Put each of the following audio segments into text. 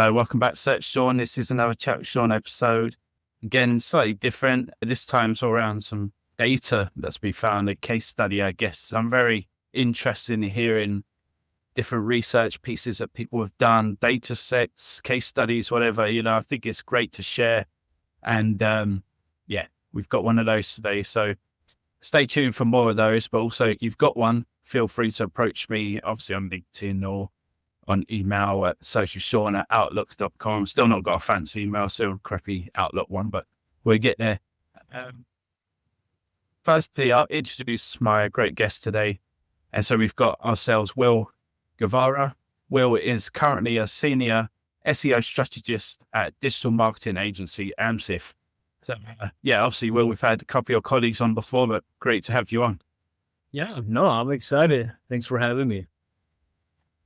Hello, welcome back to Search Sean. This is another Chat with Sean episode. Again, slightly different. This time it's all around some data that's been found, a case study, I guess. I'm very interested in hearing different research pieces that people have done, data sets, case studies, whatever. I think it's great to share. And we've got one of those today. So stay tuned for more of those. But also, if you've got one, feel free to approach me, obviously on LinkedIn or on email at socialsean@outlook.com. Still not got a fancy email, still a crappy Outlook one, but we'll get there. Firstly, I'll introduce my great guest today. And so we've got ourselves Will Guevara. Will is currently a senior SEO strategist at digital marketing agency Amsive. So obviously, Will, we've had a couple of your colleagues on before, but great to have you on. Yeah, no, I'm excited. Thanks for having me.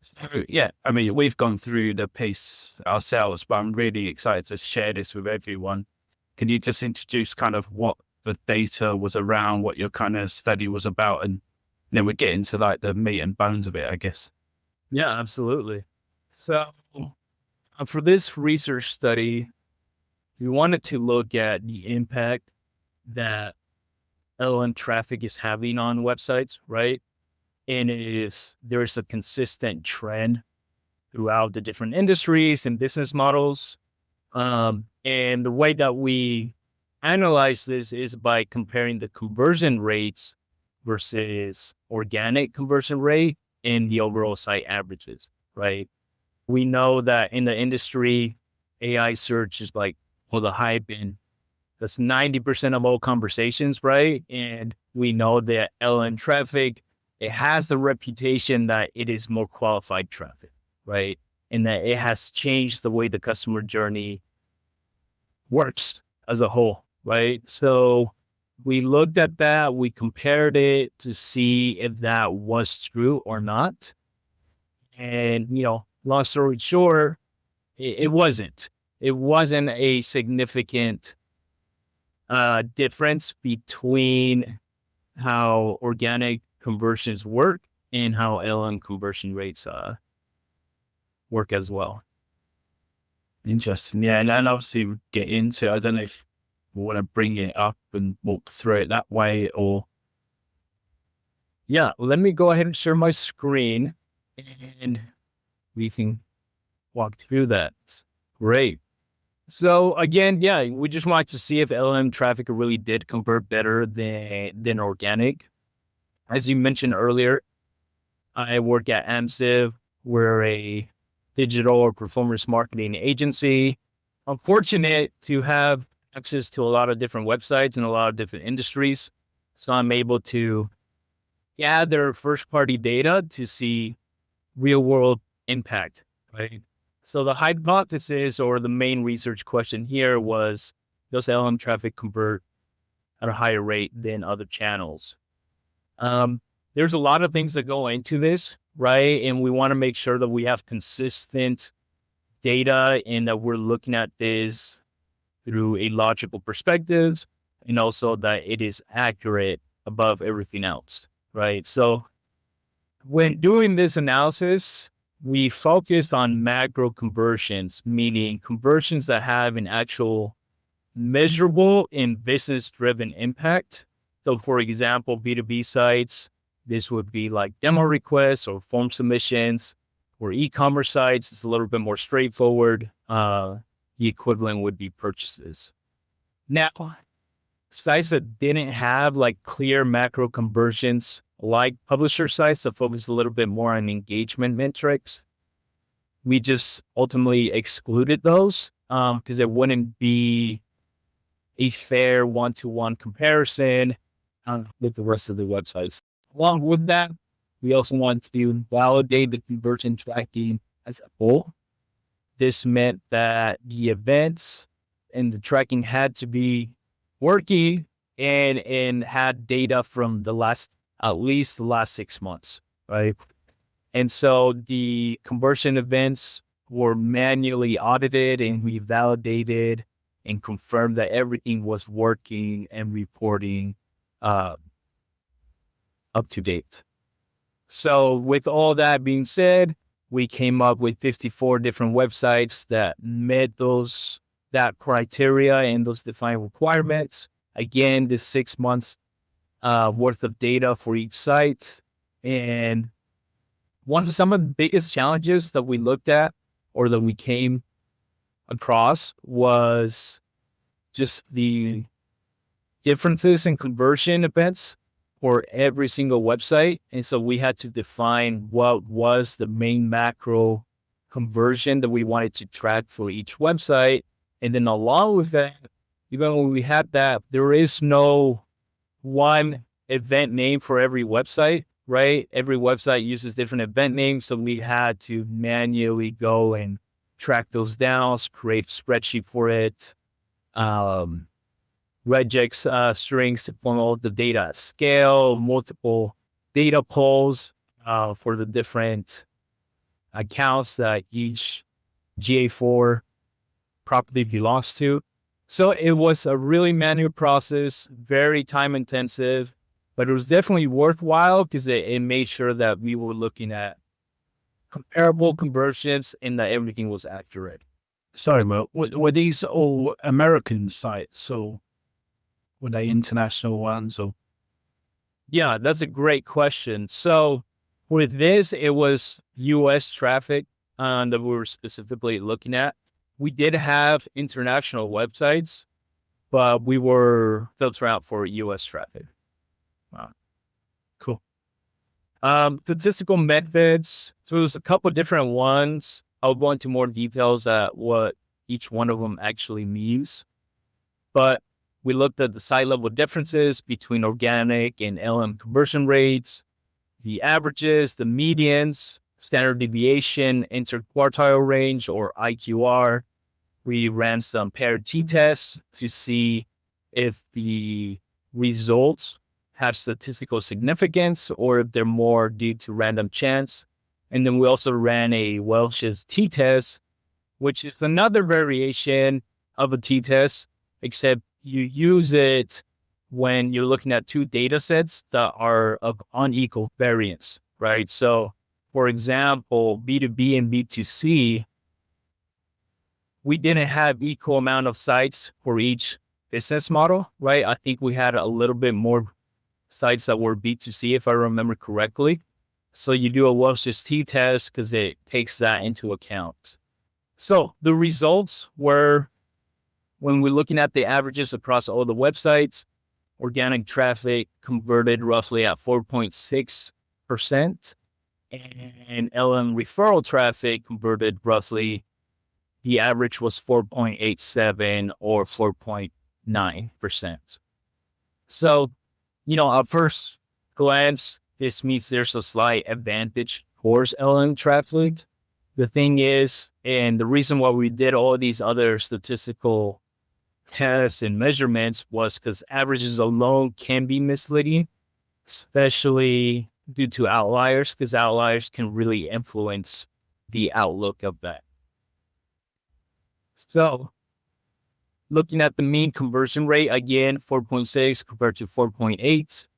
So, we've gone through the piece ourselves, but I'm really excited to share this with everyone. Can you just introduce kind of what the data was around, what your kind of study was about, and then we'll get into like the meat and bones of it, I guess. Yeah, absolutely. So for this research study, we wanted to look at the impact that LLM traffic is having on websites, right? And if there's a consistent trend throughout the different industries and business models. And the way that we analyze this is by comparing the conversion rates versus organic conversion rate and the overall site averages, right? We know that in the industry, AI search is like, the hype, and that's 90% of all conversations, right? And we know that LLM traffic, it has the reputation that it is more qualified traffic, right? And that it has changed the way the customer journey works as a whole, right? So we looked at that, we compared it to see if that was true or not. And, long story short, it wasn't. It wasn't a significant difference between how organic conversions work and how LLM conversion rates work as well. Interesting. Yeah. And obviously we'll get into, I don't know if we want to bring it up and walk through it that way or. Yeah. Let me go ahead and share my screen and we can walk through that. Great. So again, we just wanted to see if LLM traffic really did convert better than organic. As you mentioned earlier, I work at Amsive. We're a digital or performance marketing agency. I'm fortunate to have access to a lot of different websites and a lot of different industries. So I'm able to gather first-party data to see real-world impact, right? So the hypothesis or the main research question here was, does LLM traffic convert at a higher rate than other channels? There's a lot of things that go into this, right? And we want to make sure that we have consistent data and that we're looking at this through a logical perspective and also that it is accurate above everything else, right? So when doing this analysis, we focused on macro conversions, meaning conversions that have an actual measurable and business-driven impact. So for example, B2B sites, this would be like demo requests or form submissions, or e-commerce sites, it's a little bit more straightforward. The equivalent would be purchases. Now, sites that didn't have like clear macro conversions, like publisher sites that focus a little bit more on engagement metrics, we just ultimately excluded those because it wouldn't be a fair one-to-one comparison with the rest of the websites. Along with that, we also want to validate the conversion tracking as a whole. This meant that the events and the tracking had to be working and had data from at least the last 6 months, right? And so the conversion events were manually audited and we validated and confirmed that everything was working and reporting up to date. So with all that being said, we came up with 54 different websites that met that criteria and those defined requirements. Again, this 6 months worth of data for each site. And some of the biggest challenges that we looked at or that we came across was just the differences in conversion events for every single website. And so we had to define what was the main macro conversion that we wanted to track for each website. And then along with that, even when we had that, there is no one event name for every website, right? Every website uses different event names. So we had to manually go and track those down, create a spreadsheet for it, regex strings to form all the data at scale, multiple data polls for the different accounts that each GA4 property belongs to. So it was a really manual process, very time intensive, but it was definitely worthwhile because it made sure that we were looking at comparable conversions and that everything was accurate. Sorry, Will, were these all American sites or were they international ones? Or Yeah, that's a great question. So with this, it was US traffic that we were specifically looking at. We did have international websites, but we were filtering out for US traffic. wow, cool. Statistical methods. So there's a couple different ones. I'll go into more details at what each one of them actually means. But we looked at the site level differences between organic and LM conversion rates, the averages, the medians, standard deviation, interquartile range, or IQR. We ran some paired t-tests to see if the results have statistical significance or if they're more due to random chance. And then we also ran a Welch's t-test, which is another variation of a t-test, except you use it when you're looking at two data sets that are of unequal variance, right? So, for example, B2B and B2C, we didn't have equal amount of sites for each business model, right? I think we had a little bit more sites that were B2C, if I remember correctly. So you do a Welch's t-test because it takes that into account. So the results were, when we're looking at the averages across all the websites, organic traffic converted roughly at 4.6%, and LM referral traffic converted roughly, the average was 4.87 or 4.9%. So, at first glance, this means there's a slight advantage towards LM traffic. The thing is, and the reason why we did all these other statistical tests and measurements was because averages alone can be misleading, especially due to outliers, because outliers can really influence the outlook of that. So looking at the mean conversion rate, again, 4.6 compared to 4.8.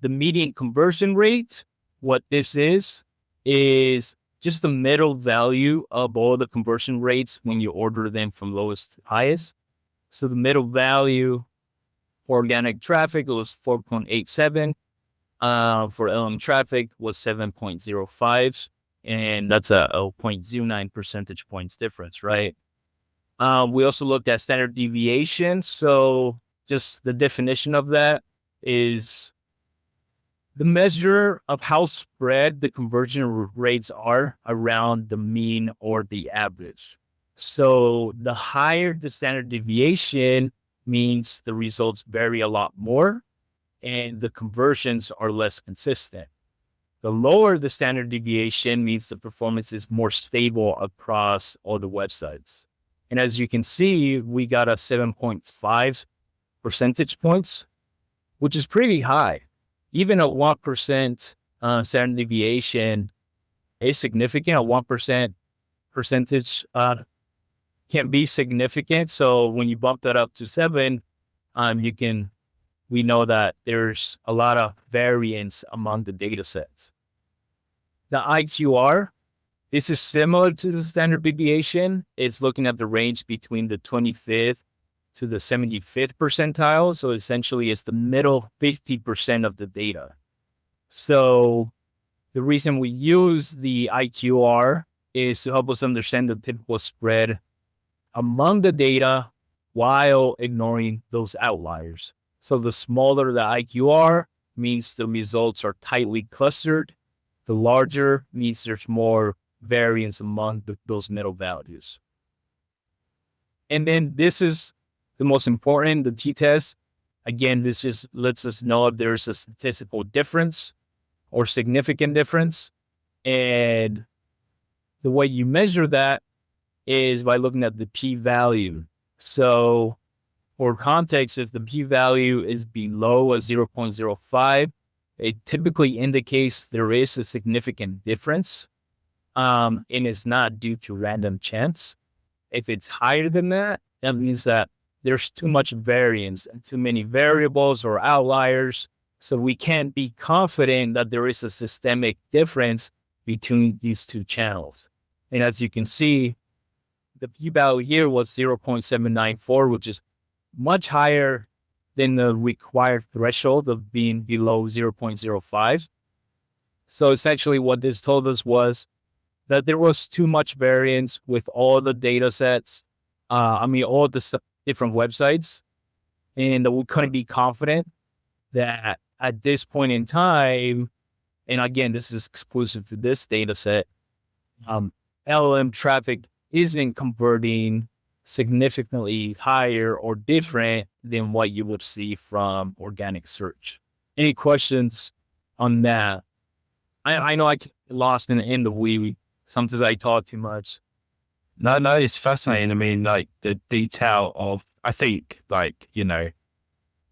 The median conversion rate, what this is just the middle value of all the conversion rates when you order them from lowest to highest. So the middle value for organic traffic was 4.87. For LM traffic was 7.05. And that's a 0.09 percentage points difference, right? We also looked at standard deviation. So just the definition of that is the measure of how spread the conversion rates are around the mean or the average. So the higher the standard deviation means the results vary a lot more and the conversions are less consistent. The lower the standard deviation means the performance is more stable across all the websites. And as you can see, we got a 7.5 percentage points, which is pretty high. Even a 1% standard deviation is significant. A 1% percentage can be significant. So when you bump that up to 7, we know that there's a lot of variance among the data sets. The IQR This is similar to the standard deviation. It's looking at the range between the 25th to the 75th percentile. So essentially it's the middle 50% of the data. So the reason we use the IQR is to help us understand the typical spread among the data while ignoring those outliers. So the smaller the IQR means the results are tightly clustered. The larger means there's more variance among those middle values. And then this is the most important, the t-test. Again, this just lets us know if there's a statistical difference or significant difference. And the way you measure that is by looking at the p-value. So for context, if the p-value is below a 0.05, it typically indicates there is a significant difference, and it's not due to random chance. If it's higher than that, that means that there's too much variance and too many variables or outliers. So we can't be confident that there is a systemic difference between these two channels. And as you can see, the p-value here was 0.794, which is much higher than the required threshold of being below 0.05. So essentially what this told us was that there was too much variance with all the data sets, all the different websites, and we couldn't be confident that at this point in time, and again, this is exclusive to this data set, LLM traffic isn't converting significantly higher or different than what you would see from organic search. Any questions on that? I know I get lost in the weeds. Sometimes I talk too much. No, it's fascinating. I mean, like the detail of, I think, like, you know,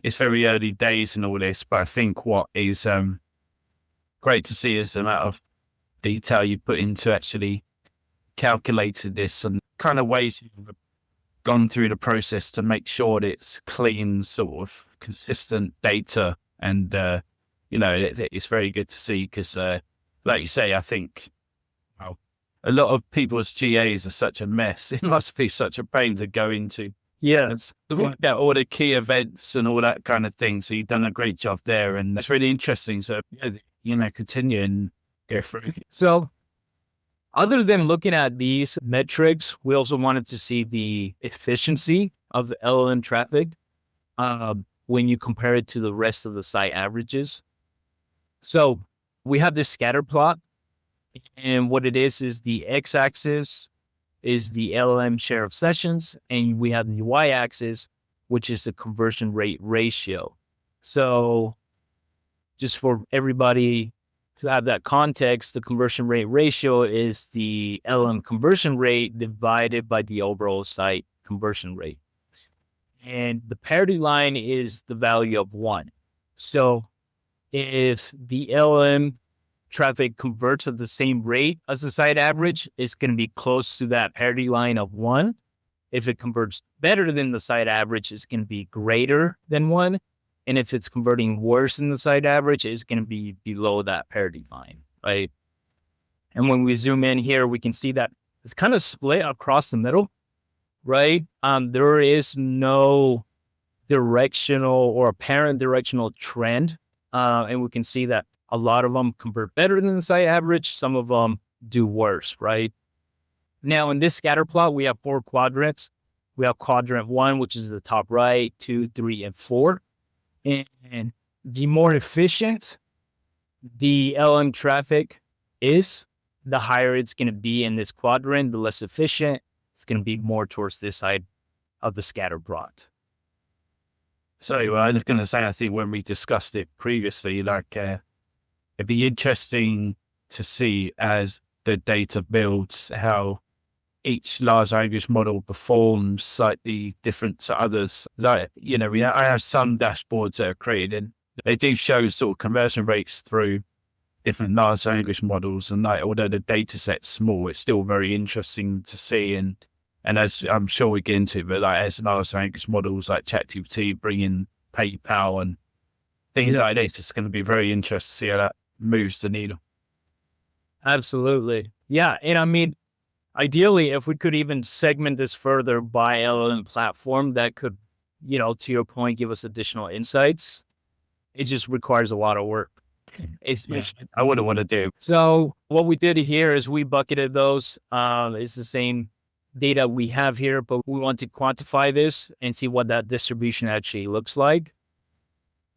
it's very early days and all this, but I think what is great to see is the amount of detail you put into actually calculating this and kind of ways you've gone through the process to make sure that it's clean, sort of consistent data. And, you know, it's very good to see because, like you say, I think, well, a lot of people's GAs are such a mess. It must be such a pain to go into. Yes. All the key events and all that kind of thing. So you've done a great job there. And that's really interesting. So, you know, continue and go through. So other than looking at these metrics, we also wanted to see the efficiency of the LLM traffic when you compare it to the rest of the site averages. So we have this scatter plot, and what it is the x-axis is the LLM share of sessions, and we have the y-axis, which is the conversion rate ratio. So just for everybody to have that context, the conversion rate ratio is the LLM conversion rate divided by the overall site conversion rate. And the parity line is the value of 1. So if the LLM traffic converts at the same rate as the site average, it's going to be close to that parity line of 1. If it converts better than the site average, it's going to be greater than 1. And if it's converting worse than the site average, it's going to be below that parity line, right? And when we zoom in here, we can see that it's kind of split across the middle, right? There is no directional or apparent directional trend. And we can see that a lot of them convert better than the site average. Some of them do worse, right? Now, in this scatter plot, we have 4 quadrants. We have quadrant 1, which is the top right, 2, 3, and 4. And the more efficient the LLM traffic is, the higher it's going to be in this quadrant. The less efficient, it's going to be more towards this side of the scatter plot. So I was going to say, I think when we discussed it previously, like it'd be interesting to see as the data builds how each large language model performs slightly different to others. Like, you know, I have some dashboards that are created and they do show sort of conversion rates through different large language models. And like, although the data set's small, it's still very interesting to see. And as I'm sure we get into, but like as large language models like ChatGPT bring in PayPal and things like this, it's going to be very interesting to see how that moves the needle. Absolutely. Yeah. And I mean, ideally, if we could even segment this further by LLM platform, that could, to your point, give us additional insights. It just requires a lot of work. It's, Yeah, I wouldn't want to do. So what we did here is we bucketed those. It's the same data we have here, but we want to quantify this and see what that distribution actually looks like.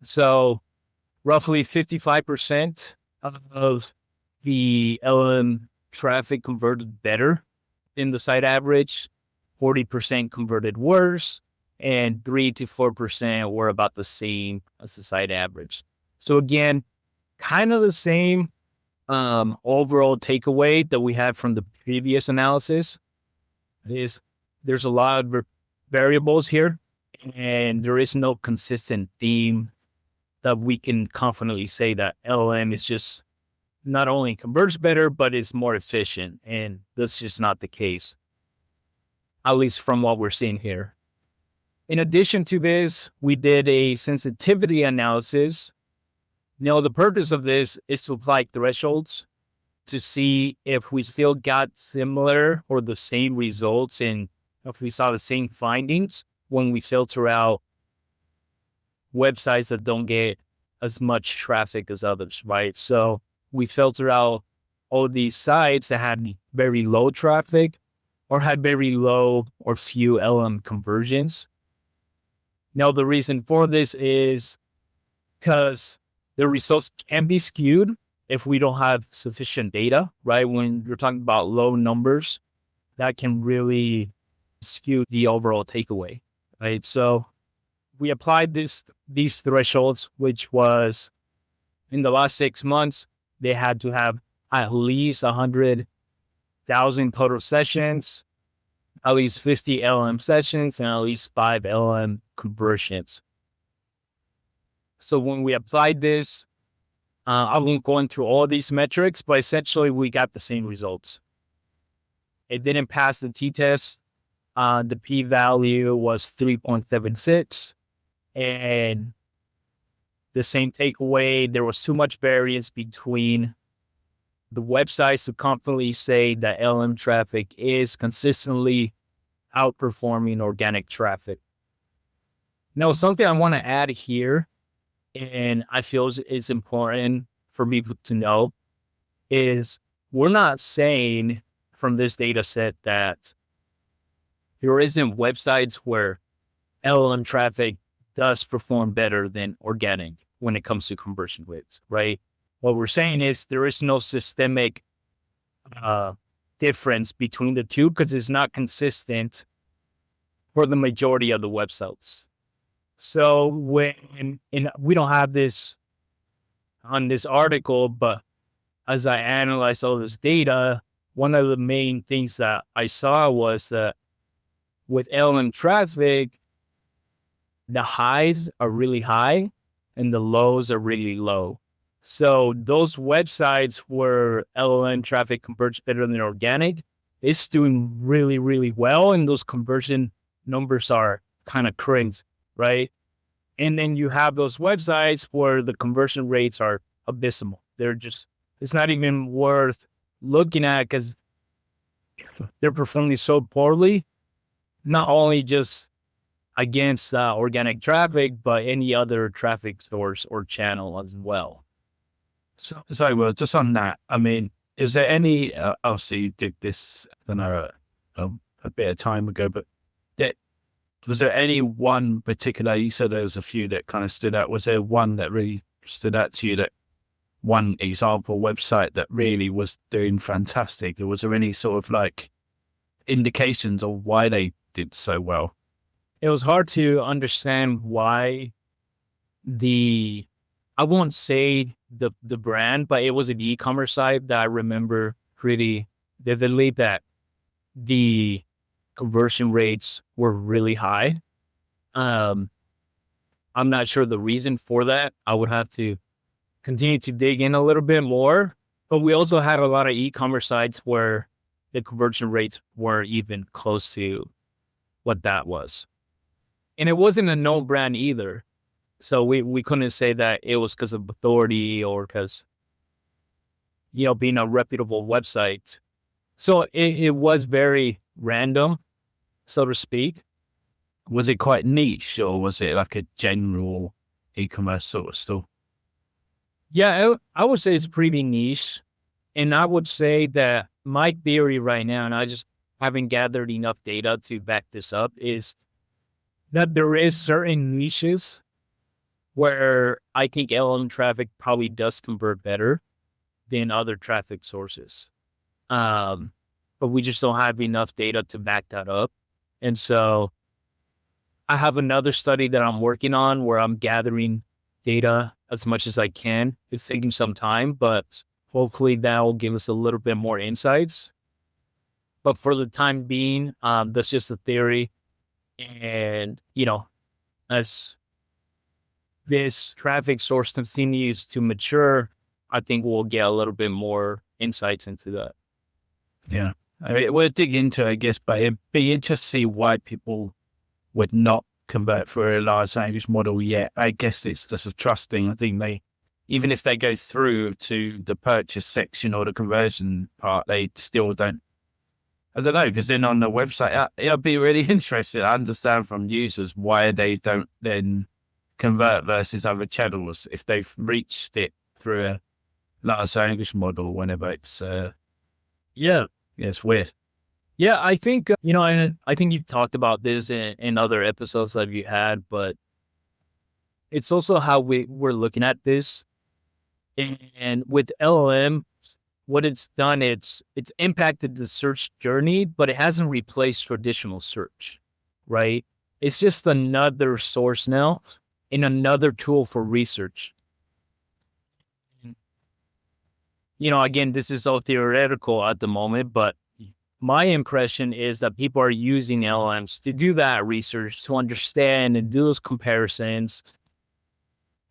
So roughly 55% of the LLM traffic converted better than the site average, 40% converted worse, and 3 to 4% were about the same as the site average. So again, kind of the same overall takeaway that we had from the previous analysis is there's a lot of variables here, and there is no consistent theme that we can confidently say that LLM is just not only converts better, but is more efficient. And that's just not the case, at least from what we're seeing here. In addition to this, we did a sensitivity analysis. Now, the purpose of this is to apply thresholds to see if we still got similar or the same results and if we saw the same findings when we filter out websites that don't get as much traffic as others, right? So we filter out all these sites that had very low traffic or had very low or few LM conversions. Now, the reason for this is because the results can be skewed if we don't have sufficient data, right? When you're talking about low numbers, that can really skew the overall takeaway, right? So we applied these thresholds, which was in the last 6 months, they had to have at least 100,000 total sessions, at least 50 LM sessions, and at least 5 LM conversions. So when we applied this, I won't go into all these metrics, but essentially we got the same results. It didn't pass the t-test. The p-value was 3.76. And the same takeaway, there was too much variance between the websites to confidently say that LM traffic is consistently outperforming organic traffic. Now, something I want to add here, and I feel is important for people to know, is we're not saying from this data set that there isn't websites where LLM traffic does perform better than organic when it comes to conversion rates, right? What we're saying is there is no systemic difference between the two because it's not consistent for the majority of the websites. So when we don't have this on this article, but as I analyzed all this data, one of the main things that I saw was that with LLM traffic, the highs are really high and the lows are really low. So those websites where LLM traffic converts better than organic, it's doing really, really well. And those conversion numbers are kind of crazy, right? And then you have those websites where the conversion rates are abysmal. It's not even worth looking at because they're performing so poorly, not only just against organic traffic, but any other traffic source or channel as well. So, sorry, Will, just on that, I mean, is there any, obviously you did this, I don't know, a bit of time ago, but was there any one particular, you said there was a few that kind of stood out. Was there one that really stood out to you, that one example website that really was doing fantastic? Or was there any sort of like indications of why they did so well? It was hard to understand why I won't say the brand, but it was an e-commerce site that I remember pretty vividly that the conversion rates were really high. I'm not sure the reason for that. I would have to continue to dig in a little bit more, but we also had a lot of e-commerce sites where the conversion rates weren't even close to what that was. And it wasn't a known brand either. So we couldn't say that it was because of authority or because, being a reputable website. So it was very random, so to speak. Was it quite niche, or was it like a general e-commerce sort of store? Yeah, I would say it's pretty niche. And I would say that my theory right now, and I just haven't gathered enough data to back this up, is that there is certain niches where I think LLM traffic probably does convert better than other traffic sources. Um, but we just don't have enough data to back that up. And so I have another study that I'm working on where I'm gathering data as much as I can. It's taking some time, but hopefully that will give us a little bit more insights. But for the time being, that's just a theory. And, as this traffic source continues to mature, I think we'll get a little bit more insights into that. Yeah. I mean, we'll dig into it, I guess, but it'd be interesting to see why people would not convert for a large language model yet. I guess it's just a trust thing. I think even if they go through to the purchase section or the conversion part, they still don't. I don't know, because then on the website, it'll be really interesting to understand from users why they don't then convert versus other channels if they've reached it through a large language model whenever it's, Yeah. it's weird. Yeah, I think, and I think you've talked about this in other episodes that you had, but it's also how we're looking at this. And with LLM, what it's done, it's impacted the search journey, but it hasn't replaced traditional search, right? It's just another source now and another tool for research. Again, this is all theoretical at the moment, but my impression is that people are using LLMs to do that research, to understand and do those comparisons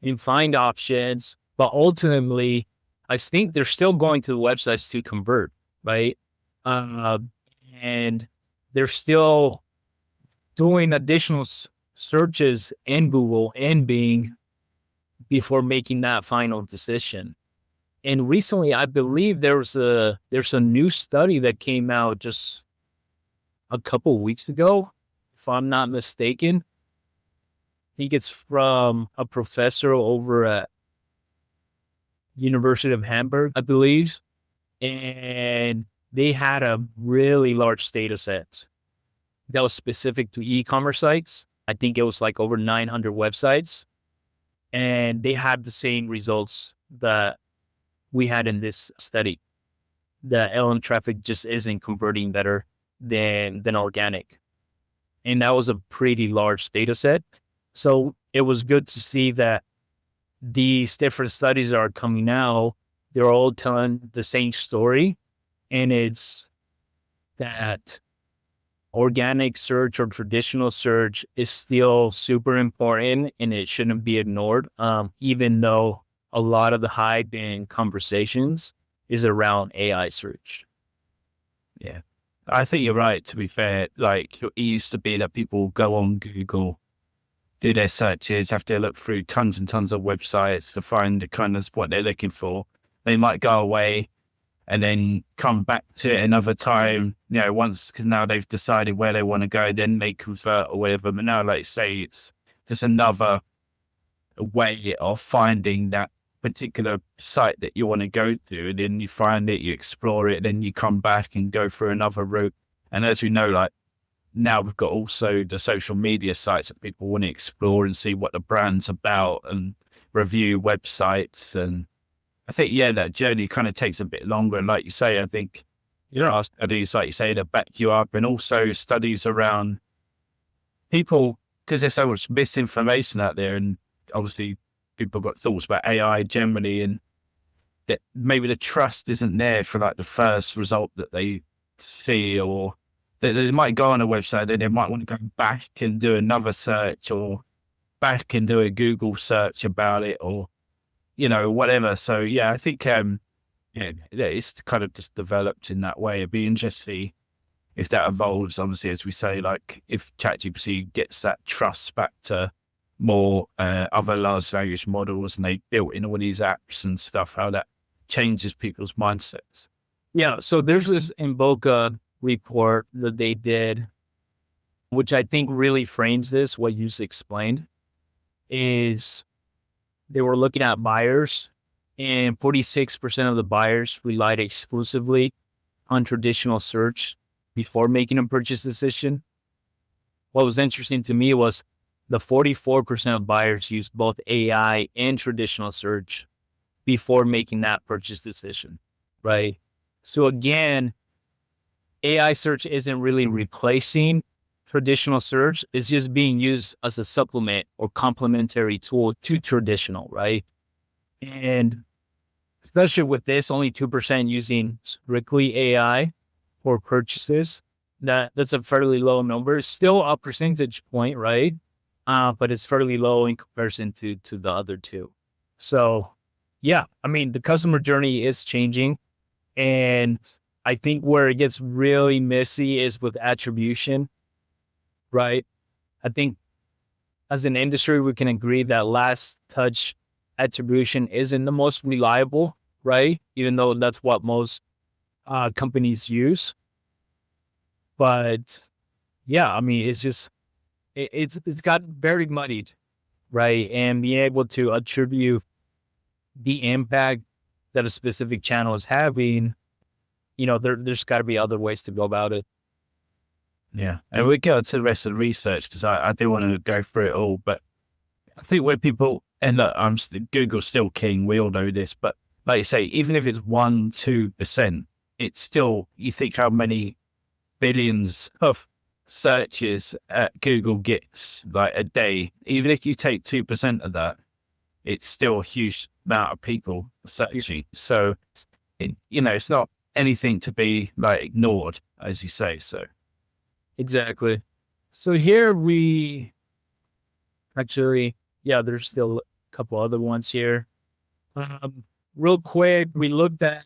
and find options. But ultimately, I think they're still going to the websites to convert, right? And they're still doing additional searches in Google and Bing before making that final decision. And recently, I believe there's a new study that came out just a couple of weeks ago, if I'm not mistaken. I think it's from a professor over at University of Hamburg, I believe. And they had a really large data set that was specific to e-commerce sites. I think it was like over 900 websites. And they had the same results that we had in this study. The LM traffic just isn't converting better than organic. And that was a pretty large data set. So it was good to see that these different studies are coming out. They're all telling the same story. And it's that organic search or traditional search is still super important and it shouldn't be ignored, even though a lot of the hype and conversations is around AI search. Yeah. I think you're right, to be fair. Like, it used to be that people go on Google, do their searches, have to look through tons and tons of websites to find the kind of what they're looking for. They might go away and then come back to it another time, once, because now they've decided where they want to go, then they convert or whatever. But now, like say, it's just another way of finding that particular site that you want to go to, and then you find it, you explore it, then you come back and go through another route. And as we know, like now we've got also the social media sites that people want to explore and see what the brand's about and review websites. And I think, that journey kind of takes a bit longer. And like you say, I think, studies, like you say, that back you up, and also studies around people, because there's so much misinformation out there. And obviously people got thoughts about AI generally, and that maybe the trust isn't there for like the first result that they see, or that they might go on a website and they might want to go back and do another search, or back and do a Google search about it, or, whatever. So yeah, I think, it's kind of just developed in that way. It'd be interesting if that evolves, obviously, as we say, like if ChatGPT gets that trust back to more other large language models, and they built in all these apps and stuff, how that changes people's mindsets. Yeah. So there's this Invoca report that they did, which I think really frames this, what you just explained, is they were looking at buyers, and 46% of the buyers relied exclusively on traditional search before making a purchase decision. What was interesting to me was the 44% of buyers used both AI and traditional search before making that purchase decision, right? So again, AI search isn't really replacing traditional search. It's just being used as a supplement or complementary tool to traditional, right? And especially with this, only 2% using strictly AI for purchases. That's a fairly low number. It's still a percentage point, right? But it's fairly low in comparison to the other two. So, yeah, I mean, the customer journey is changing, and I think where it gets really messy is with attribution, right? I think as an industry, we can agree that last touch attribution isn't the most reliable, right? Even though that's what most companies use. But yeah, I mean, it's just it's got very muddied, right? And being able to attribute the impact that a specific channel is having, there's got to be other ways to go about it. Yeah. And we go to the rest of the research because I do want to go through it all. But I think when people, and look, Google's still king, we all know this, but like you say, even if it's 1%, 2%, it's still, you think how many billions of searches Google gets like a day. Even if you take 2% of that, it's still a huge amount of people searching. So, it's not anything to be like ignored, as you say. So, Exactly. So here we actually, yeah, there's still a couple other ones here. Real quick, we looked at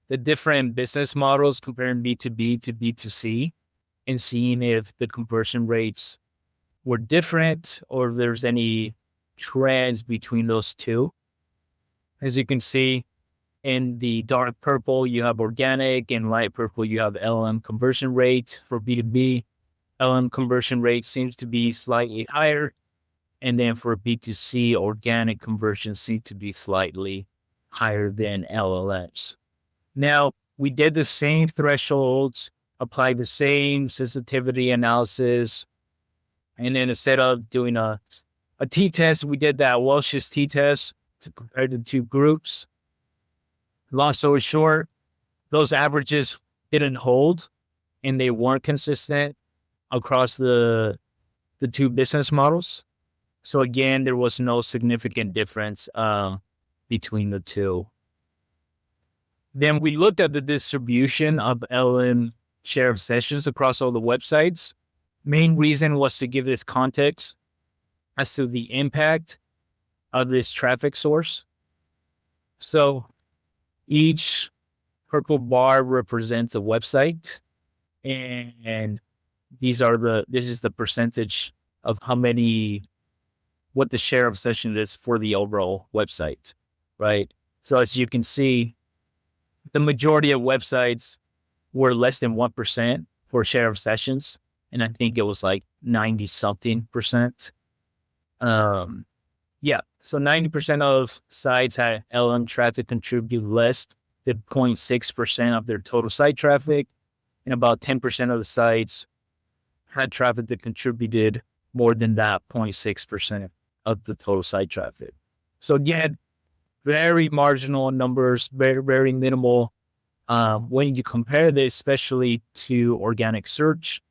the different business models comparing B2B to B2C and seeing if the conversion rates were different or if there's any trends between those two. As you can see, in the dark purple, you have organic, and light purple, you have LLM conversion rate. For B2B, LLM conversion rate seems to be slightly higher. And then for B2C, organic conversion seems to be slightly higher than LLMs. Now, we did the same thresholds, applied the same sensitivity analysis, and then instead of doing a t-test, we did that Welch's t-test to compare the two groups. Long story short, those averages didn't hold, and they weren't consistent across the two business models. So again, there was no significant difference between the two. Then we looked at the distribution of LLM share of sessions across all the websites. Main reason was to give this context as to the impact of this traffic source. So each purple bar represents a website, and this is the percentage of what the share of session is for the overall website, right? So as you can see, the majority of websites were less than 1% for share of sessions. And I think it was like 90 something percent. Yeah. So 90% of sites had LLM traffic contribute less than 0.6% of their total site traffic. And about 10% of the sites had traffic that contributed more than that 0.6% of the total site traffic. So again, very marginal numbers, very, very minimal. When you compare this, especially to organic search,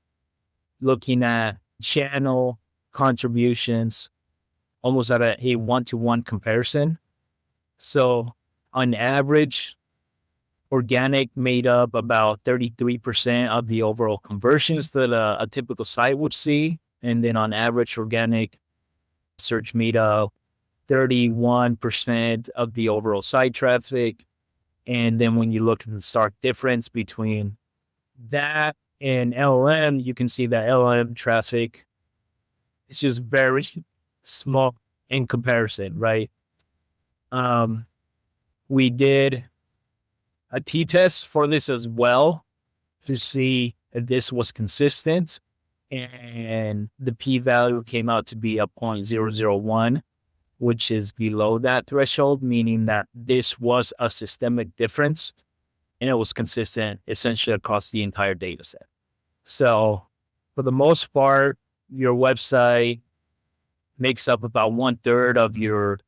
looking at channel contributions, almost at a one-to-one comparison. So on average, organic made up about 33% of the overall conversions that a typical site would see. And then on average, organic search made up 31% of the overall site traffic. And then when you look at the stark difference between that and LLM, you can see that LLM traffic is just very small in comparison, right? We did a t-test for this as well to see if this was consistent. And the p-value came out to be a 0.001, which is below that threshold, meaning that this was a systemic difference and it was consistent essentially across the entire data set. So for the most part, your website makes up about 1/3 of your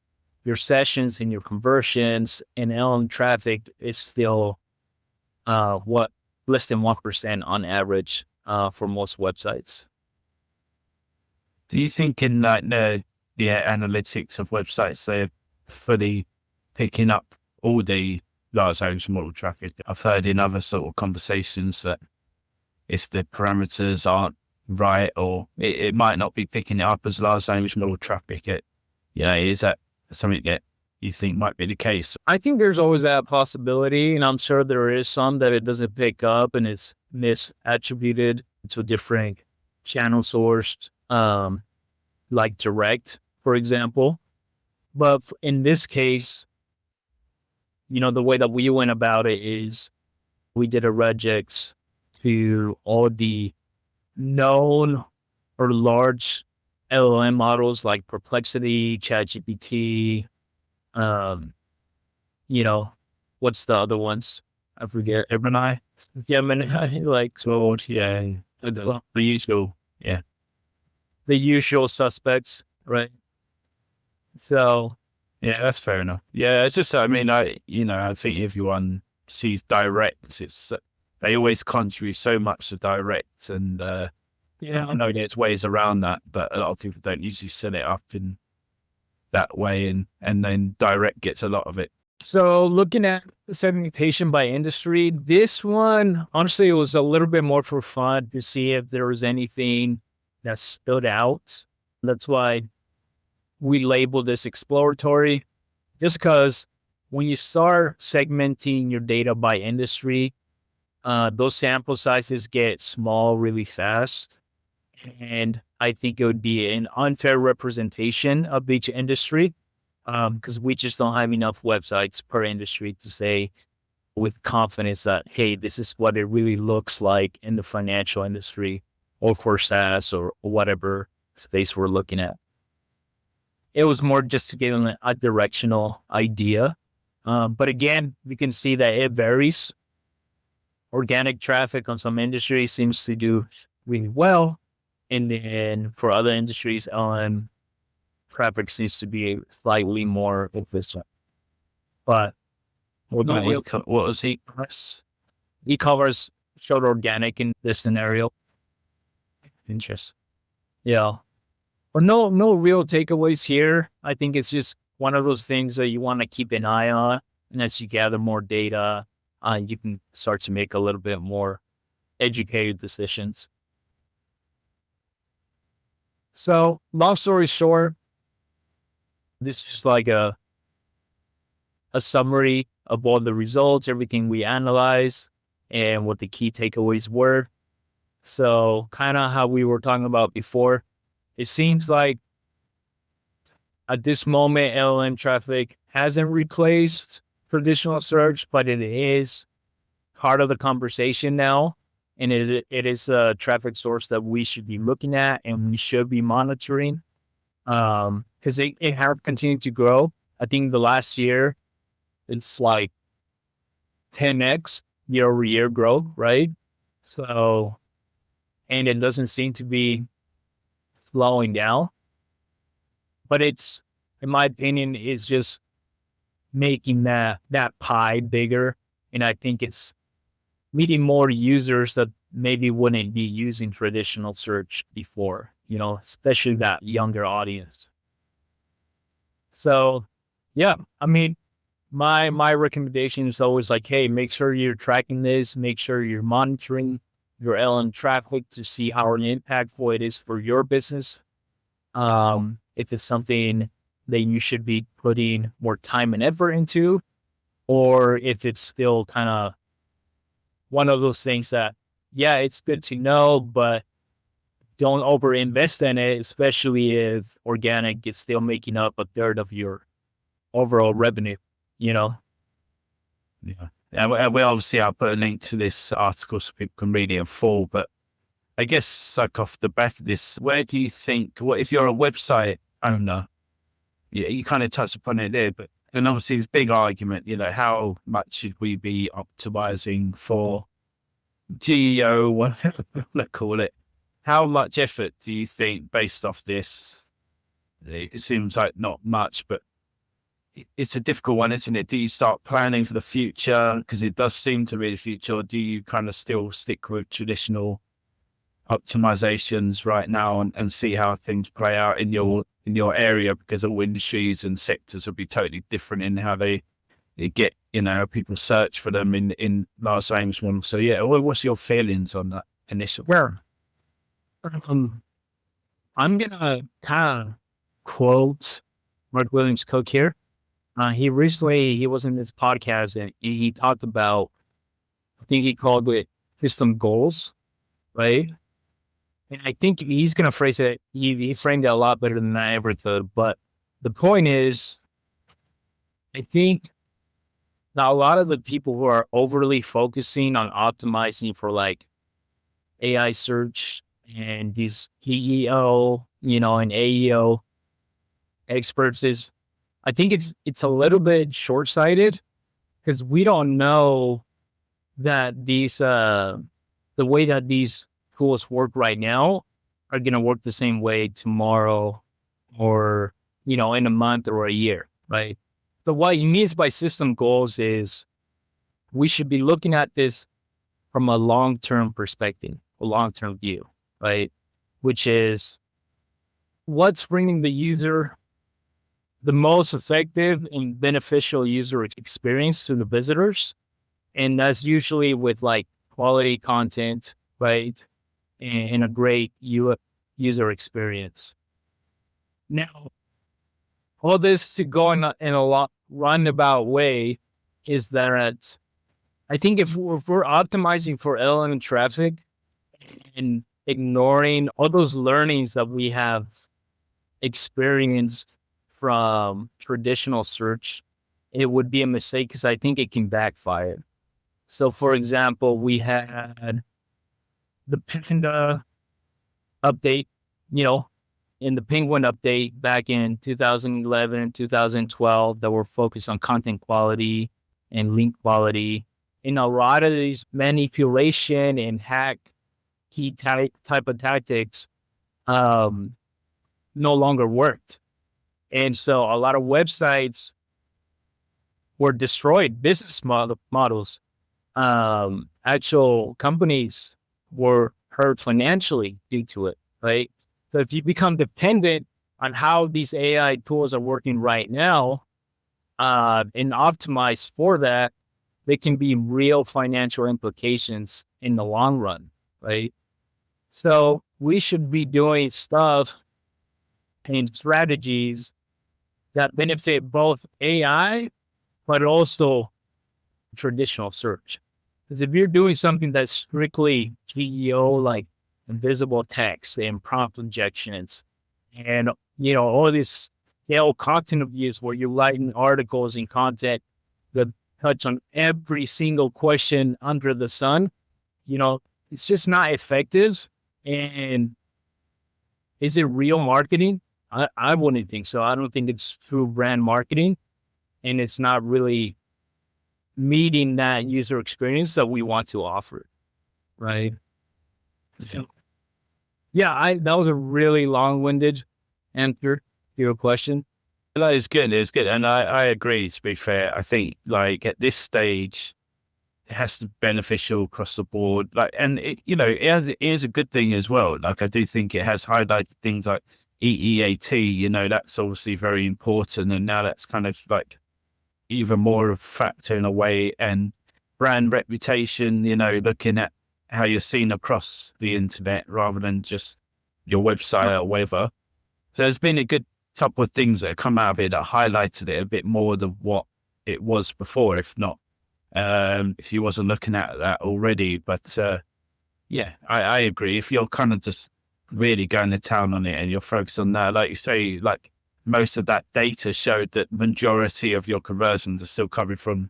sessions and your conversions, and LLM traffic is still less than 1% on average for most websites. Do you think in like the analytics of websites, they're fully picking up all the large language model traffic? I've heard in other sort of conversations that if the parameters aren't right, or it might not be picking it up as large language model traffic, is that something that you think might be the case? I think there's always that possibility, and I'm sure there is some that it doesn't pick up and it's misattributed to different channel sourced, like direct, for example. But in this case, the way that we went about it is we did a regex to all the known or large LLM models like Perplexity, ChatGPT, what's the other ones? I forget. Gemini? Like Claude, the usual, the usual suspects, right? So yeah, that's fair enough. Yeah, it's just, I think everyone sees direct. They always contribute so much to direct, and I know there's ways around that, but a lot of people don't usually set it up in that way, and then direct gets a lot of it. So looking at segmentation by industry, this one, honestly, it was a little bit more for fun to see if there was anything that stood out. That's why we labeled this exploratory, just because when you start segmenting your data by industry, those sample sizes get small really fast. And I think it would be an unfair representation of each industry, because we just don't have enough websites per industry to say with confidence that, hey, this is what it really looks like in the financial industry or for SaaS or whatever space we're looking at. It was more just to give them a directional idea. But again, we can see that it varies. Organic traffic on some industries seems to do really well. And then for other industries, traffic seems to be slightly more efficient. But what was e-commerce? E-commerce showed organic in this scenario. Interesting. Yeah. But no real takeaways here. I think it's just one of those things that you want to keep an eye on. And as you gather more data, you can start to make a little bit more educated decisions. So long story short, this is just like a summary of all the results, everything we analyzed, and what the key takeaways were. So kind of how we were talking about before, it seems like at this moment, LLM traffic hasn't replaced traditional search, but it is part of the conversation now. And it is a traffic source that we should be looking at and we should be monitoring, because it has continued to grow. I think the last year, it's like 10x year-over-year growth, right? So, and it doesn't seem to be slowing down. But it's, in my opinion, is just making that pie bigger. And I think it's meeting more users that maybe wouldn't be using traditional search before, especially that younger audience. So, yeah, I mean, my recommendation is always like, hey, make sure you're tracking this, make sure you're monitoring your LLM traffic to see how impactful it is for your business. If it's something that you should be putting more time and effort into, or if it's still kind of one of those things that, yeah, it's good to know, but don't overinvest in it, especially if organic is still making up 1/3 of your overall revenue, Yeah. Yeah, I'll put a link to this article so people can read it in full. But I guess like off the back of this, where do you think, what if you're a website owner? You kind of touched upon it there, but and obviously this big argument, how much should we be optimizing for GEO, whatever you want to call it? How much effort do you think based off this? It seems like not much, but it's a difficult one, isn't it? Do you start planning for the future? Because it does seem to be the future. Or do you kind of still stick with traditional optimizations right now and see how things play out in your area? Because all industries and sectors will be totally different in how they get, people search for them in large language models. So yeah, what's your feelings on that initial? Where I'm gonna kind of quote Mark Williams Cook here. He was in this podcast and he talked about, I think he called it system goals, right? And I think he's going to phrase it, he framed it a lot better than I ever could. But the point is, I think now a lot of the people who are overly focusing on optimizing for like AI search and these EEO, and AEO experts I think it's a little bit short-sighted because we don't know that these, the way that these tools work right now are going to work the same way tomorrow or, in a month or a year, right? So what he means by system goals is we should be looking at this from a long-term perspective, a long-term view, right? Which is what's bringing the user the most effective and beneficial user experience to the visitors. And that's usually with like quality content, right? And a great user experience. Now, all this to go in a lot roundabout way is that I think if we're optimizing for LLM traffic and ignoring all those learnings that we have experienced from traditional search, it would be a mistake because I think it can backfire. So, for example, we had the Panda update, in the Penguin update back in 2011, 2012, that were focused on content quality and link quality. And a lot of these manipulation and hack key type of tactics no longer worked. And so a lot of websites were destroyed, business models. Actual companies were hurt financially due to it, right? So if you become dependent on how these AI tools are working right now and optimize for that, there can be real financial implications in the long run, right? So we should be doing stuff and strategies that benefit both AI, but also traditional search. Because if you're doing something that's strictly GEO, like invisible text and prompt injections, and all this scale content abuse where you're writing articles and content that touch on every single question under the sun, it's just not effective. And is it real marketing? I wouldn't think so. I don't think it's true brand marketing, and it's not really meeting that user experience that we want to offer, right? So, yeah, that was a really long-winded answer to your question. No, it's good. It's good. And I agree, to be fair. I think like at this stage, it has to be beneficial across the board. Like, and it is a good thing as well. Like, I do think it has highlighted things like EEAT, that's obviously very important. And now that's kind of like even more of a factor in a way, and brand reputation, looking at how you're seen across the internet rather than just your website or whatever. So there's been a good couple of things that have come out of it that highlighted it a bit more than what it was before, if you wasn't looking at that already. But yeah, I agree. If you're kind of just really going to town on it and you're focused on that, like you say, like most of that data showed that majority of your conversions are still coming from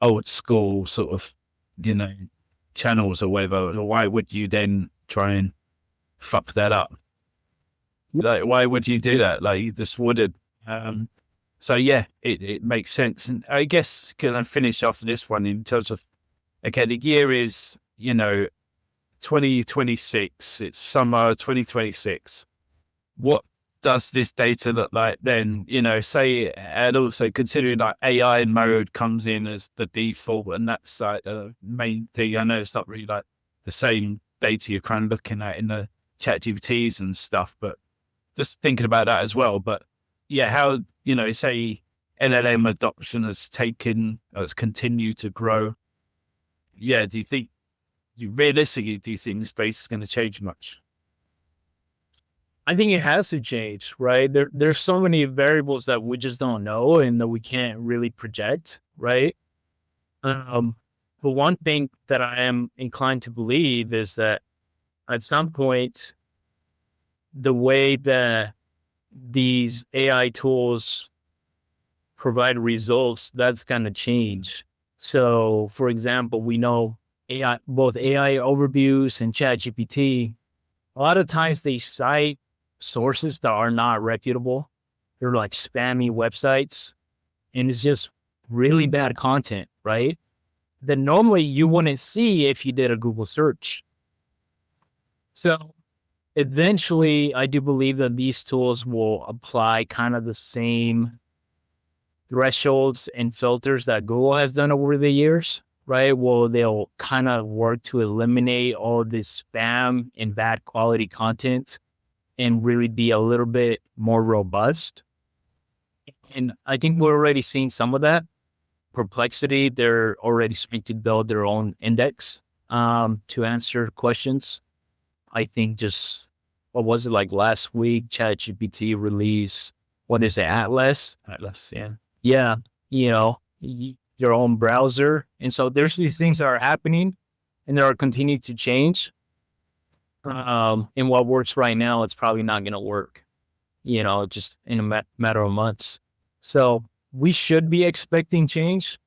old school sort of, channels or whatever, why would you then try and fuck that up? Like, why would you do that? Like, you just wouldn't. So yeah, it makes sense. And I guess, can I finish off this one in terms of, okay, the year is, 2026, it's summer 2026. What does this data look like then? Say, and also considering like AI mode comes in as the default, and that's like the main thing. I know it's not really like the same data you're kind of looking at in the chat GPTs and stuff, but just thinking about that as well. But yeah, how, say LLM adoption has continued to grow. Yeah. Realistically, do you think the space is going to change much? I think it has to change, right? There's so many variables that we just don't know and that we can't really project, right? But one thing that I am inclined to believe is that at some point, the way that these AI tools provide results, that's going to change. So, for example, we know both AI overviews and ChatGPT, a lot of times they cite sources that are not reputable. They're like spammy websites, and it's just really bad content, right? That normally you wouldn't see if you did a Google search. So eventually, I do believe that these tools will apply kind of the same thresholds and filters that Google has done over the years, right? Well, they'll kind of work to eliminate all this spam and bad quality content and really be a little bit more robust. And I think we're already seeing some of that. Perplexity, they're already starting to build their own index to answer questions. I think just, what was it, like last week, ChatGPT released, what is it, Atlas? Atlas, yeah. Yeah, your own browser. And so there's these things that are happening and they are continuing to change. And what works right now, it's probably not going to work, just in a matter of months. So we should be expecting change.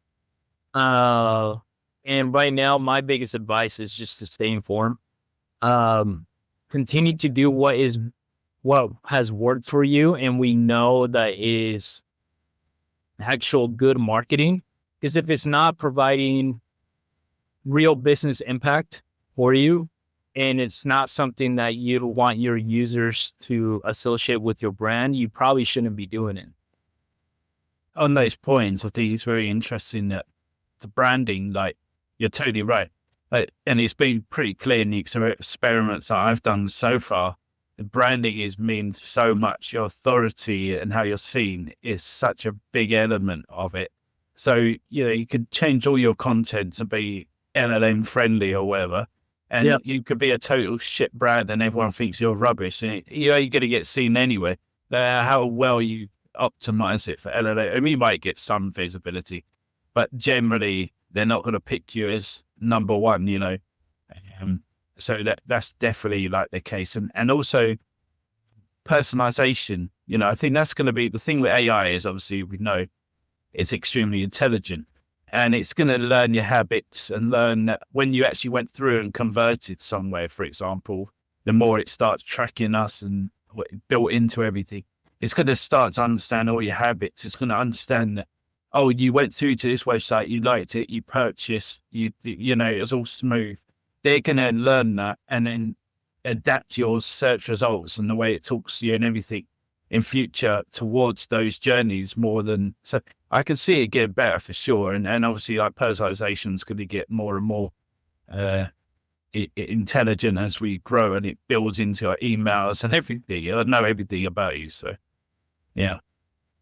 And right now, my biggest advice is just to stay informed. Continue to do what has worked for you, and we know that is actual good marketing. Because if it's not providing real business impact for you, and it's not something that you want your users to associate with your brand, you probably shouldn't be doing it. On those points, I think it's very interesting that the branding, like, you're totally right. And it's been pretty clear in the experiments that I've done so far. The branding means so much. Your authority and how you're seen is such a big element of it. So, you could change all your content to be LLM friendly or whatever. And you could be a total shit brand and everyone thinks you're rubbish. And you're going to get seen anyway. How well you optimize it for LLM. I mean, you might get some visibility, but generally they're not going to pick you as number one, so that's definitely like the case. And also personalization, I think that's going to be the thing with AI is, obviously we know it's extremely intelligent and it's going to learn your habits and learn that when you actually went through and converted somewhere, for example, the more it starts tracking us and what it built into everything, it's going to start to understand all your habits. It's going to understand that, oh, you went through to this website, you liked it, you purchased, it was all smooth. They're going to learn that and then adapt your search results and the way it talks to you and everything in future towards those journeys more than, so I can see it get better for sure. And obviously like personalization is going to get more and more intelligent as we grow and it builds into our emails and everything. It'll know everything about you. So, yeah.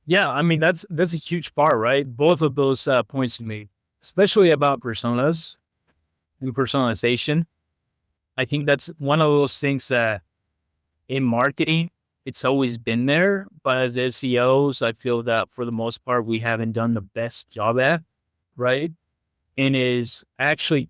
Yeah, I mean, that's a huge part, right? Both of those points you made, especially about personas and personalization. I think that's one of those things that in marketing, it's always been there. But as SEOs, I feel that for the most part, we haven't done the best job at, right? And is actually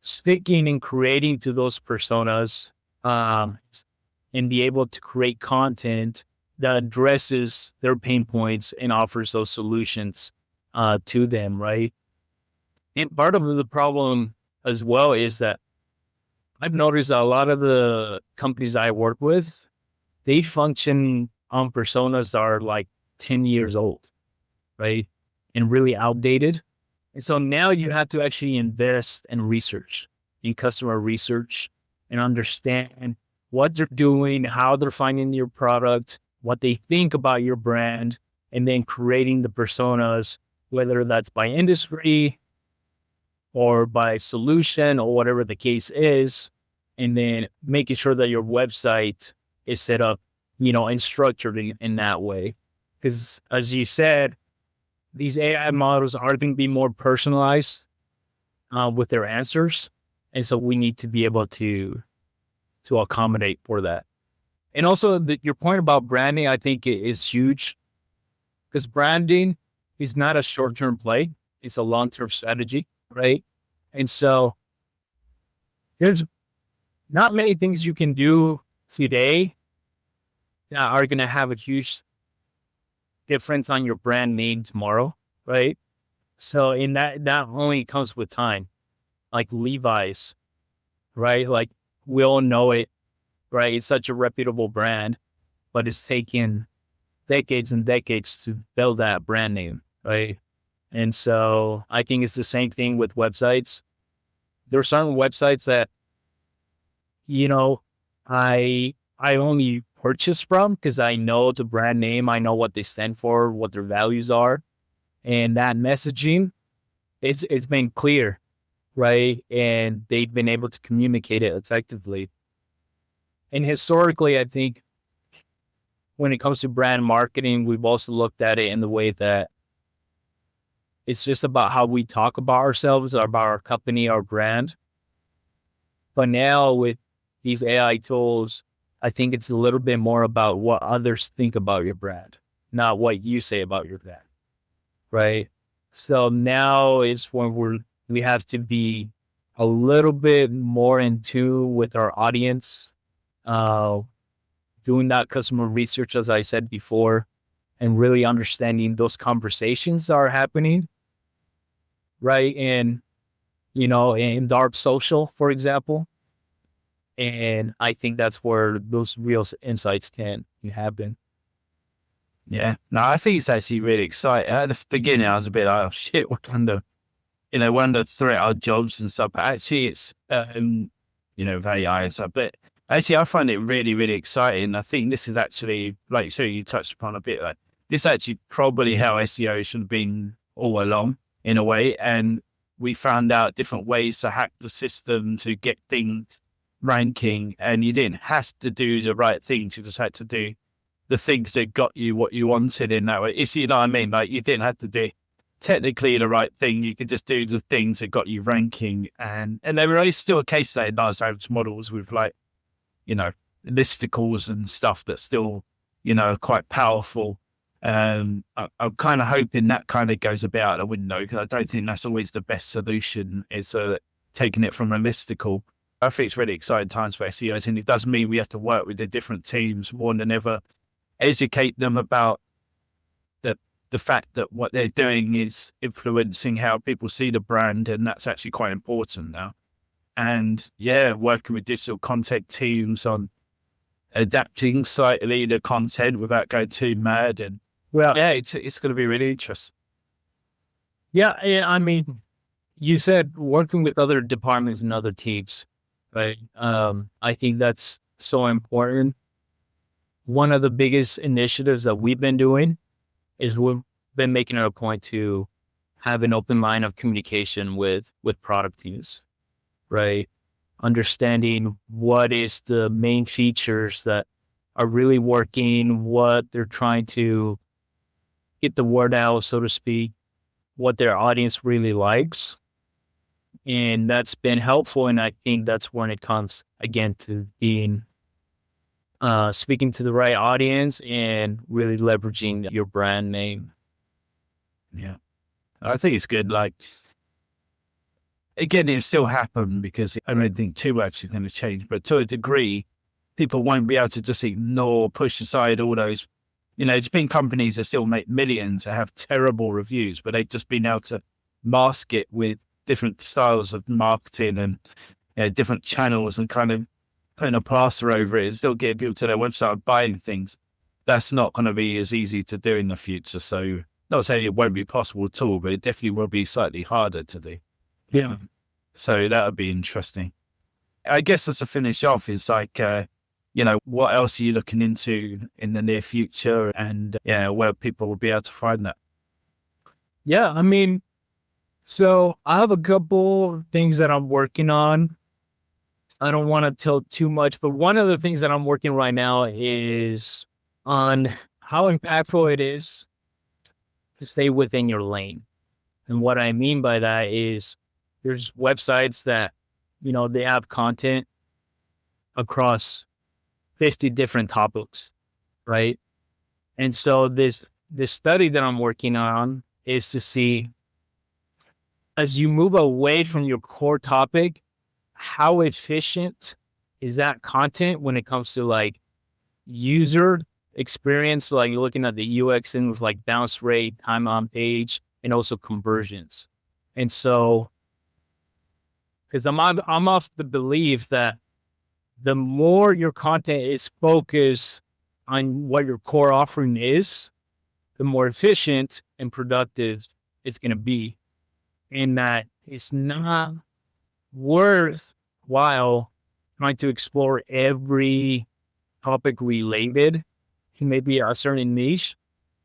sticking and creating to those personas and be able to create content that addresses their pain points and offers those solutions to them, right? And part of the problem as well is that I've noticed a lot of the companies I work with, they function on personas that are like 10 years old, right? And really outdated. And so now you have to actually invest in research, in customer research, and understand what they're doing, how they're finding your product, what they think about your brand, and then creating the personas, whether that's by industry or by solution or whatever the case is, and then making sure that your website is set up, and structured in that way. Because as you said, these AI models are going to be more personalized with their answers. And so we need to be able to accommodate for that. And also your point about branding, I think is huge, because branding is not a short-term play. It's a long-term strategy, right? And so there's not many things you can do today that are going to have a huge difference on your brand name tomorrow, right? So in that only comes with time, like Levi's, right? Like we all know it, right? It's such a reputable brand, but it's taken decades and decades to build that brand name, right? And so I think it's the same thing with websites. There are certain websites that, I only purchase from because I know the brand name, I know what they stand for, what their values are, and that messaging, it's been clear, right? And they've been able to communicate it effectively. And historically, I think when it comes to brand marketing, we've also looked at it in the way that it's just about how we talk about ourselves, about our company, our brand. But now with these AI tools, I think it's a little bit more about what others think about your brand, not what you say about your brand, right? So now is when we have to be a little bit more in tune with our audience, doing that customer research, as I said before, and really understanding those conversations that are happening, right? And, in dark social, for example. And I think that's where those real insights can happen. Yeah. No, I think it's actually really exciting. At the beginning, I was a bit like, oh shit, what kind of, one of the threat our jobs and stuff. But actually, it's, with AI and stuff. But actually, I find it really, really exciting. I think this is actually, like, so you touched upon a bit, like, this actually probably how SEO should have been all along, in a way. And we found out different ways to hack the system to get things ranking. And you didn't have to do the right things. You just had to do the things that got you what you wanted in that way. If you know what I mean, like you didn't have to do technically the right thing. You could just do the things that got you ranking. And there is still a case that in large language models with like, listicles and stuff that's still, quite powerful. I'm kind of hoping that kind of goes about the window, because I don't think that's always the best solution, is taking it from a listicle. I think it's really exciting times for SEOs, and it does mean we have to work with the different teams more than ever, educate them about the fact that what they're doing is influencing how people see the brand, and that's actually quite important now. And yeah, working with digital content teams on adapting slightly the content without going too mad. And well, yeah, it's going to be really interesting. Yeah, I mean, you said working with other departments and other teams, right? I think that's so important. One of the biggest initiatives that we've been doing is we've been making it a point to have an open line of communication with product teams, right? Understanding what is the main features that are really working, what they're trying to get the word out, so to speak, what their audience really likes. And that's been helpful. And I think that's when it comes again to being speaking to the right audience and really leveraging your brand name. Yeah. I think it's good. Like, again, it'll still happen because I don't think too much is going to change, but to a degree, people won't be able to just ignore, push aside all those, there's been companies that still make millions that have terrible reviews, but they've just been able to mask it with different styles of marketing and different channels and kind of putting a plaster over it and still getting people to their website and buying things. That's not going to be as easy to do in the future. So not saying it won't be possible at all, but it definitely will be slightly harder to do. Yeah. So that would be interesting. I guess as a finish off is like, what else are you looking into in the near future and where people will be able to find that? Yeah. I mean, so I have a couple things that I'm working on. I don't want to tell too much, but one of the things that I'm working right now is on how impactful it is to stay within your lane. And what I mean by that is there's websites that, they have content across 50 different topics, right? And so this study that I'm working on is to see, as you move away from your core topic, how efficient is that content when it comes to like user experience? So like you're looking at the UX and with like bounce rate, time on page, and also conversions. And so, because I'm off the belief that the more your content is focused on what your core offering is, the more efficient and productive it's going to be. And that it's not worthwhile trying to explore every topic related to maybe a certain niche.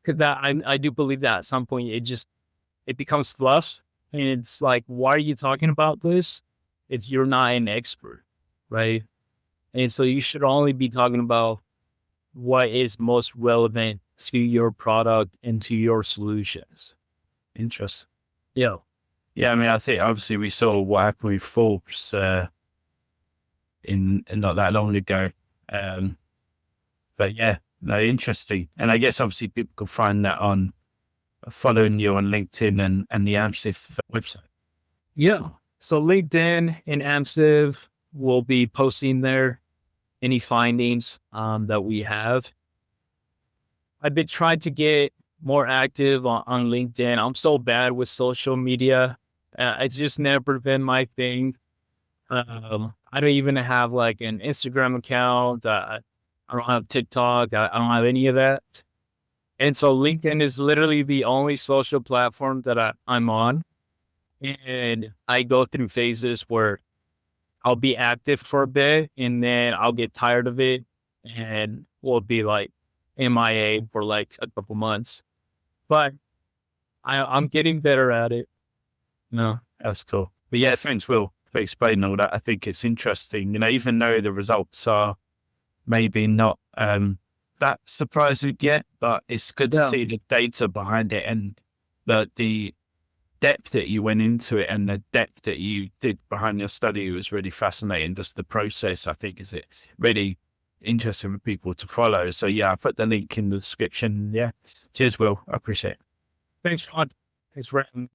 Because that I do believe that at some point it becomes fluff. And it's like, why are you talking about this if you're not an expert, right? And so you should only be talking about what is most relevant to your product and to your solutions. Interesting. Yeah. Yeah, I mean, I think obviously we saw what happened with Forbes in not that long ago. But yeah, no, interesting. And I guess obviously people can find that on following you on LinkedIn and the Amsive website. Yeah. So LinkedIn and Amsive will be posting there any findings that we have. I've been trying to get more active on LinkedIn. I'm so bad with social media. It's just never been my thing. I don't even have like an Instagram account. I don't have TikTok. I don't have any of that. And so LinkedIn is literally the only social platform that I'm on. And I go through phases where I'll be active for a bit and then I'll get tired of it and we'll be like MIA for like a couple months. But I'm getting better at it. No, that's cool. But yeah, thanks, Will, for explaining all that. I think it's interesting, even though the results are maybe not that surprising yet, but it's good to see the data behind it and the depth that you went into it and the depth that you did behind your study was really fascinating. Just the process, I think, is it really interesting for people to follow. So yeah, I put the link in the description. Yeah. Cheers, Will. I appreciate it. Thanks, Sean. Thanks for having me.